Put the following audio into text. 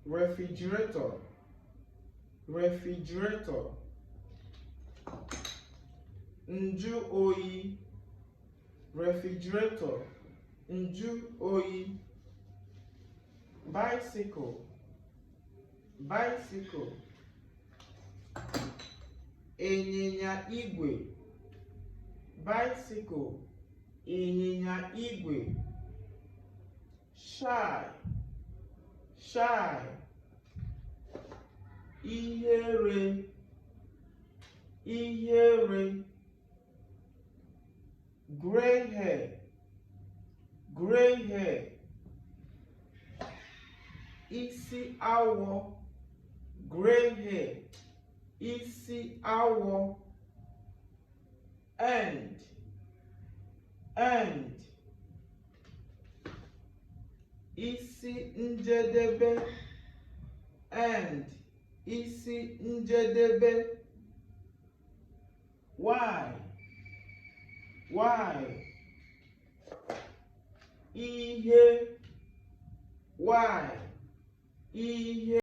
refrigerator, refrigerator. Nju oyi, refrigerator, nju oyi. Bicycle, bicycle. Ịnyịnya igwe, bicycle, ịnyịnya igwe. Shy, shy. Ihere, ihere. Gray hair, gray hair. Isi awọ, gray hair, isi awọ. End, end. Isi njedebe, end, isi njedebe. Why, why. Ihe, why, ihe.